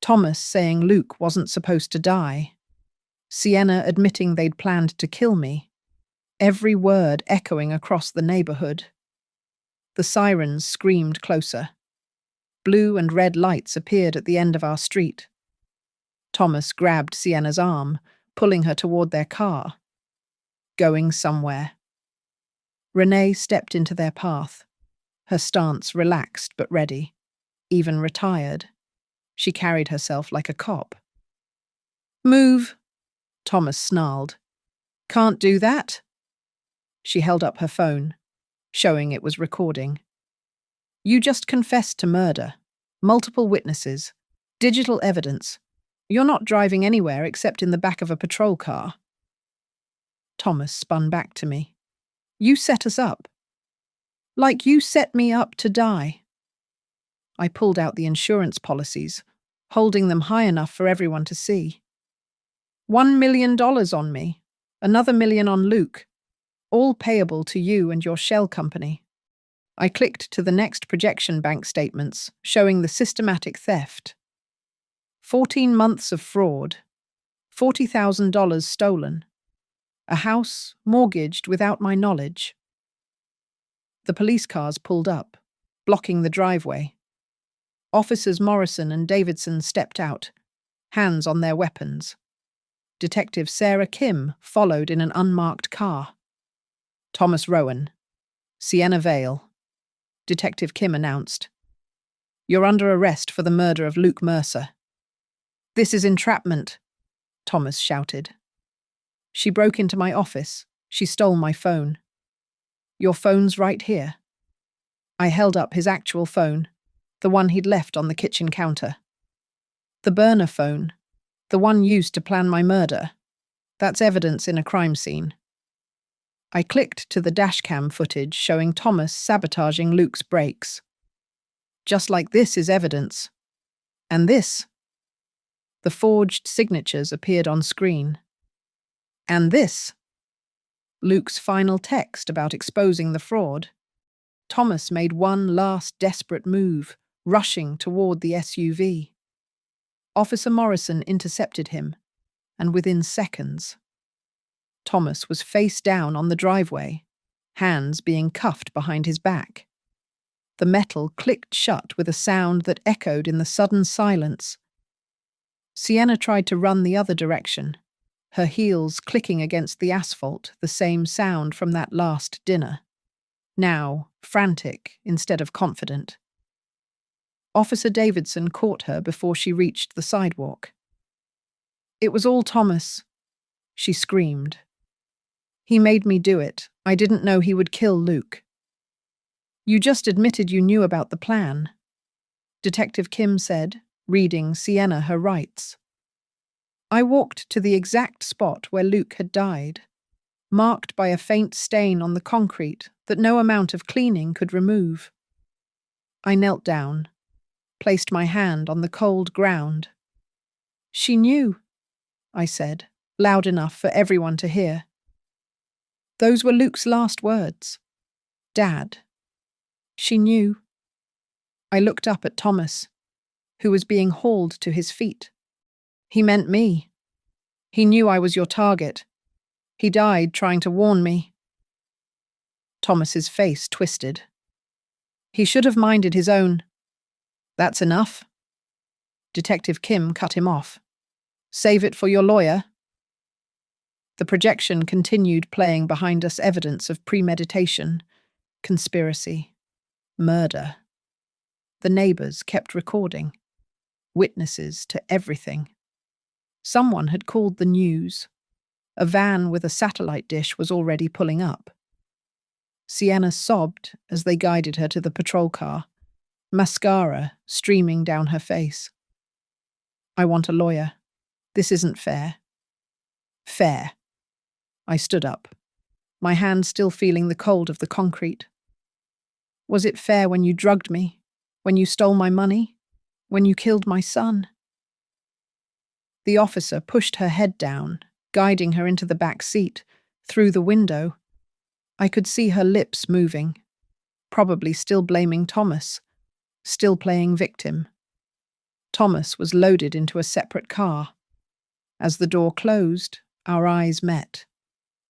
Speaker 1: Thomas saying Luke wasn't supposed to die. Sienna admitting they'd planned to kill me. Every word echoing across the neighborhood. The sirens screamed closer. Blue and red lights appeared at the end of our street. Thomas grabbed Sienna's arm, pulling her toward their car. Going somewhere. Renee stepped into their path, her stance relaxed but ready, even retired. She carried herself like a cop. "Move," Thomas snarled. "Can't do that." She held up her phone, showing it was recording. "You just confessed to murder. Multiple witnesses. Digital evidence. You're not driving anywhere except in the back of a patrol car." Thomas spun back to me. "You set us up. Like you set me up to die." I pulled out the insurance policies, holding them high enough for everyone to see. $1 million on me, another $1 million on Luke, all payable to you and your shell company. I clicked to the next projection bank statements, showing the systematic theft. 14 months of fraud, $40,000 stolen, a house mortgaged without my knowledge. The police cars pulled up, blocking the driveway. Officers Morrison and Davidson stepped out, hands on their weapons. Detective Sarah Kim followed in an unmarked car. Thomas Rowan, Sienna Vale, Detective Kim announced. You're under arrest for the murder of Luke Mercer. This is entrapment, Thomas shouted. She broke into my office. She stole my phone. Your phone's right here. I held up his actual phone, the one he'd left on the kitchen counter. The burner phone, the one used to plan my murder. That's evidence in a crime scene. I clicked to the dashcam footage showing Thomas sabotaging Luke's brakes. Just like this is evidence. And this. The forged signatures appeared on screen. And this. Luke's final text about exposing the fraud. Thomas made one last desperate move, rushing toward the SUV. Officer Morrison intercepted him, and within seconds, Thomas was face down on the driveway, hands being cuffed behind his back. The metal clicked shut with a sound that echoed in the sudden silence. Sienna tried to run the other direction, her heels clicking against the asphalt, the same sound from that last dinner. Now, frantic instead of confident. Officer Davidson caught her before she reached the sidewalk. It was all Thomas, she screamed. He made me do it. I didn't know he would kill Luke. You just admitted you knew about the plan, Detective Kim said, reading Sienna her rights. I walked to the exact spot where Luke had died, marked by a faint stain on the concrete that no amount of cleaning could remove. I knelt down, placed my hand on the cold ground. She knew, I said, loud enough for everyone to hear. Those were Luke's last words. Dad. She knew. I looked up at Thomas, who was being hauled to his feet. He meant me. He knew I was your target. He died trying to warn me. Thomas's face twisted. He should have minded his own. That's enough. Detective Kim cut him off. Save it for your lawyer. The projection continued playing behind us evidence of premeditation, conspiracy, murder. The neighbours kept recording. Witnesses to everything. Someone had called the news. A van with a satellite dish was already pulling up. Sienna sobbed as they guided her to the patrol car, mascara streaming down her face. I want a lawyer. This isn't fair. Fair. I stood up, my hand still feeling the cold of the concrete. Was it fair when you drugged me? When you stole my money? When you killed my son? The officer pushed her head down, guiding her into the back seat, through the window. I could see her lips moving, probably still blaming Thomas, still playing victim. Thomas was loaded into a separate car. As the door closed, our eyes met.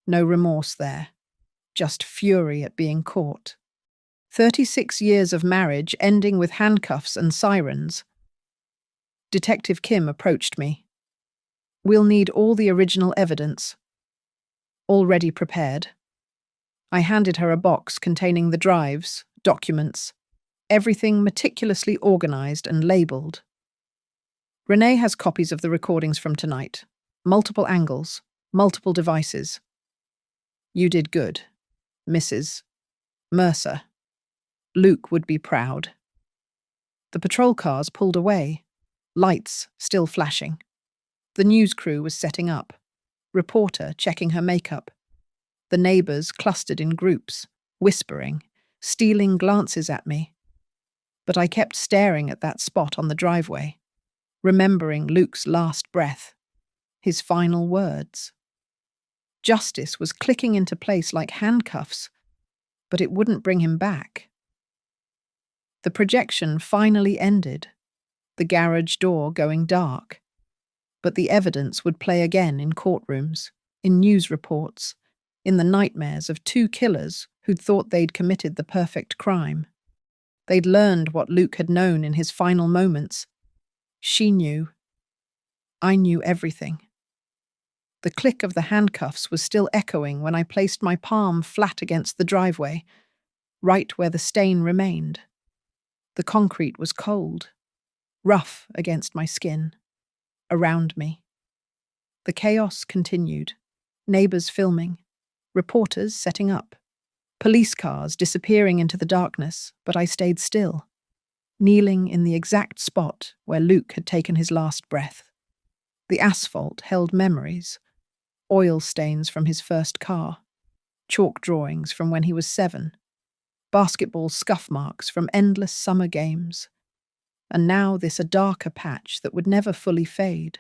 Speaker 1: No remorse there, just fury at being caught. 36 years of marriage ending with handcuffs and sirens. Detective Kim approached me. We'll need all the original evidence. Already prepared. I handed her a box containing the drives, documents, everything meticulously organized and labeled. Renee has copies of the recordings from tonight. Multiple angles, multiple devices. You did good, Mrs. Mercer. Luke would be proud. The patrol cars pulled away, lights still flashing. The news crew was setting up, reporter checking her makeup. The neighbours clustered in groups, whispering, stealing glances at me. But I kept staring at that spot on the driveway, remembering Luke's last breath, his final words. Justice was clicking into place like handcuffs, but it wouldn't bring him back. The projection finally ended, the garage door going dark. But the evidence would play again in courtrooms, in news reports, in the nightmares of two killers who'd thought they'd committed the perfect crime. They'd learned what Luke had known in his final moments. She knew. I knew everything. The click of the handcuffs was still echoing when I placed my palm flat against the driveway, right where the stain remained. The concrete was cold, rough against my skin, around me. The chaos continued. Neighbors filming, reporters setting up, police cars disappearing into the darkness, but I stayed still, kneeling in the exact spot where Luke had taken his last breath. The asphalt held memories, oil stains from his first car, chalk drawings from when he was 7, basketball scuff marks from endless summer games, and now this a darker patch that would never fully fade,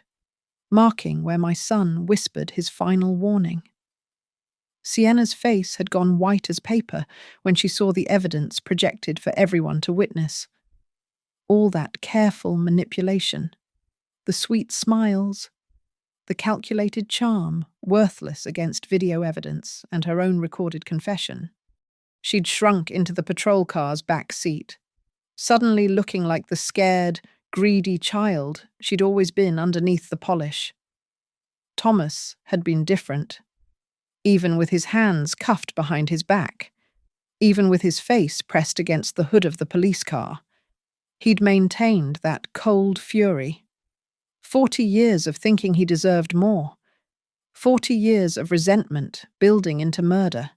Speaker 1: marking where my son whispered his final warning. Sienna's face had gone white as paper when she saw the evidence projected for everyone to witness. All that careful manipulation, the sweet smiles, the calculated charm, worthless against video evidence and her own recorded confession. She'd shrunk into the patrol car's back seat, suddenly looking like the scared, greedy child she'd always been underneath the polish. Thomas had been different, even with his hands cuffed behind his back, even with his face pressed against the hood of the police car. He'd maintained that cold fury. 40 years of thinking he deserved more. 40 years of resentment building into murder.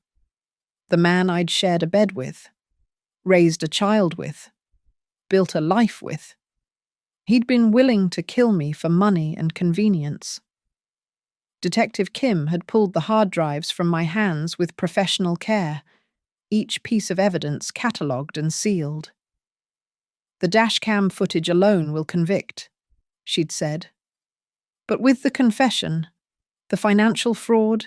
Speaker 1: The man I'd shared a bed with, raised a child with, built a life with. He'd been willing to kill me for money and convenience. Detective Kim had pulled the hard drives from my hands with professional care, each piece of evidence catalogued and sealed. The dashcam footage alone will convict, she'd said. But with the confession, the financial fraud,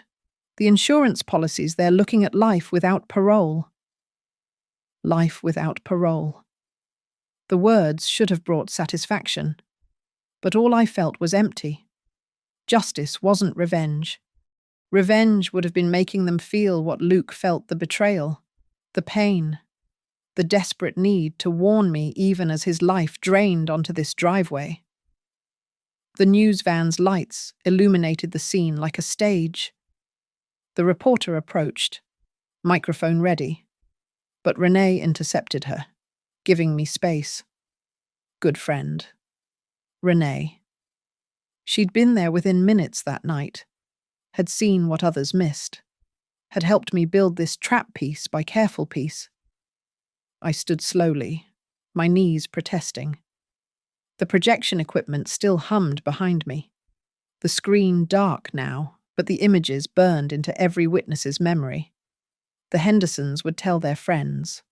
Speaker 1: the insurance policies, they're looking at life without parole. Life without parole. The words should have brought satisfaction, but all I felt was empty. Justice wasn't revenge. Revenge would have been making them feel what Luke felt, the betrayal, the pain, the desperate need to warn me even as his life drained onto this driveway. The news van's lights illuminated the scene like a stage. The reporter approached, microphone ready, but Renee intercepted her, giving me space. Good friend. Renee. She'd been there within minutes that night, had seen what others missed, had helped me build this trap piece by careful piece. I stood slowly, my knees protesting. The projection equipment still hummed behind me. The screen dark now, but the images burned into every witness's memory. The Hendersons would tell their friends.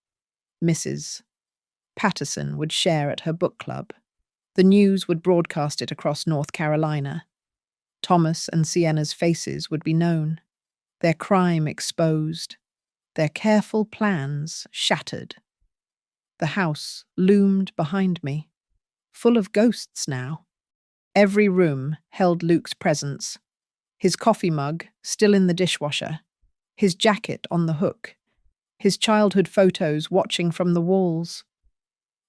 Speaker 1: Mrs. Patterson would share at her book club. The news would broadcast it across North Carolina. Thomas and Sienna's faces would be known, their crime exposed, their careful plans shattered. The house loomed behind me, full of ghosts now. Every room held Luke's presence, his coffee mug still in the dishwasher, his jacket on the hook, his childhood photos watching from the walls.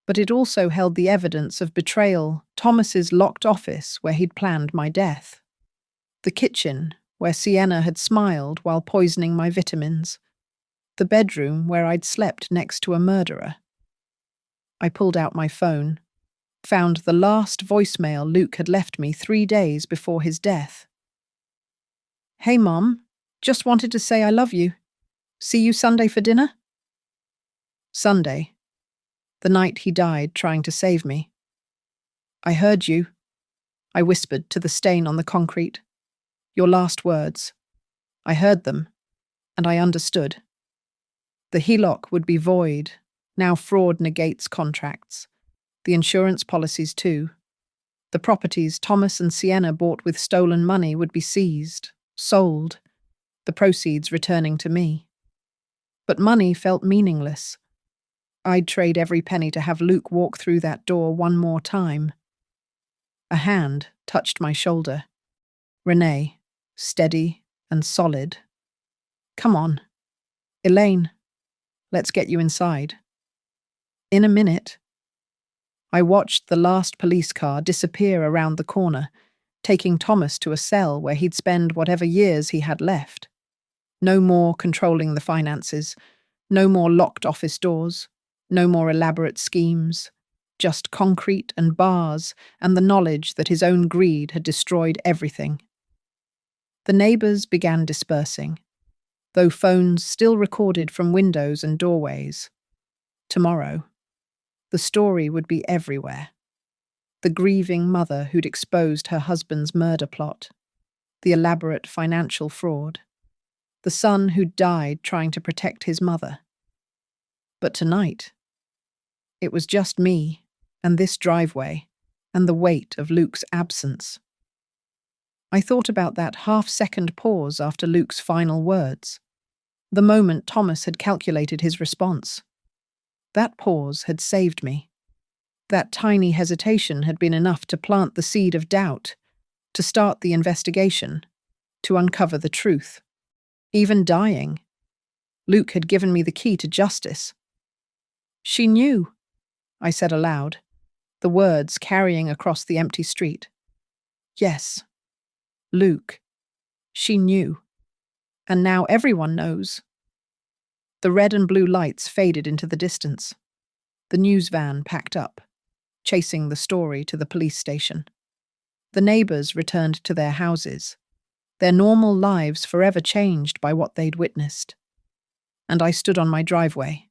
Speaker 1: But it also held the evidence of betrayal, Thomas's locked office where he'd planned my death, the kitchen where Sienna had smiled while poisoning my vitamins, the bedroom where I'd slept next to a murderer. I pulled out my phone, found the last voicemail Luke had left me 3 days before his death. Hey, Mom, just wanted to say I love you. See you Sunday for dinner? Sunday, the night he died trying to save me. I heard you, I whispered to the stain on the concrete. Your last words. I heard them, and I understood. The HELOC would be void. Now fraud negates contracts. The insurance policies too. The properties Thomas and Sienna bought with stolen money would be seized, sold, the proceeds returning to me. But money felt meaningless. I'd trade every penny to have Luke walk through that door one more time. A hand touched my shoulder. Renee, steady and solid. Come on. Elaine, let's get you inside. In a minute, I watched the last police car disappear around the corner, taking Thomas to a cell where he'd spend whatever years he had left. No more controlling the finances, no more locked office doors, no more elaborate schemes, just concrete and bars and the knowledge that his own greed had destroyed everything. The neighbours began dispersing, though phones still recorded from windows and doorways. Tomorrow, the story would be everywhere. The grieving mother who'd exposed her husband's murder plot, the elaborate financial fraud, the son who'd died trying to protect his mother. But tonight, it was just me and this driveway and the weight of Luke's absence. I thought about that half-second pause after Luke's final words, the moment Thomas had calculated his response. That pause had saved me. That tiny hesitation had been enough to plant the seed of doubt, to start the investigation, to uncover the truth. Even dying, Luke had given me the key to justice. "She knew," I said aloud, the words carrying across the empty street. Yes, Luke. She knew. And now everyone knows. The red and blue lights faded into the distance. The news van packed up, chasing the story to the police station. The neighbours returned to their houses, their normal lives forever changed by what they'd witnessed. And I stood on my driveway,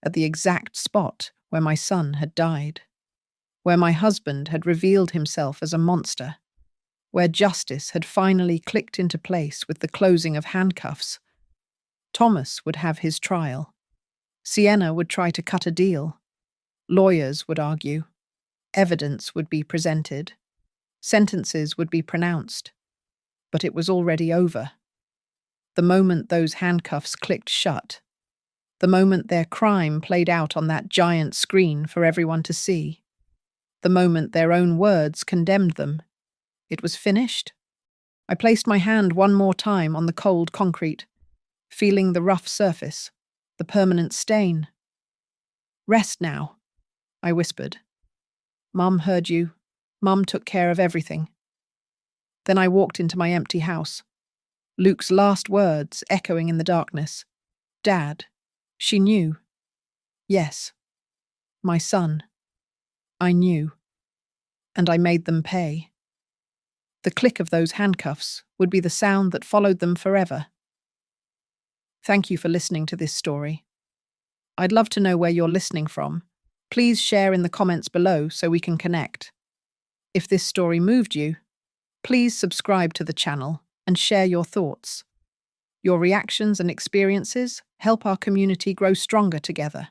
Speaker 1: at the exact spot where my son had died, where my husband had revealed himself as a monster, where justice had finally clicked into place with the closing of handcuffs. Thomas would have his trial. Sienna would try to cut a deal. Lawyers would argue. Evidence would be presented. Sentences would be pronounced. But it was already over. The moment those handcuffs clicked shut, the moment their crime played out on that giant screen for everyone to see, the moment their own words condemned them, it was finished. I placed my hand one more time on the cold concrete, feeling the rough surface, the permanent stain. "Rest now," I whispered. "Mum heard you. Mum took care of everything." Then I walked into my empty house, Luke's last words echoing in the darkness. "Dad, she knew." Yes, my son. I knew. And I made them pay. The click of those handcuffs would be the sound that followed them forever. Thank you for listening to this story. I'd love to know where you're listening from. Please share in the comments below so we can connect. If this story moved you, please subscribe to the channel and share your thoughts. Your reactions and experiences help our community grow stronger together.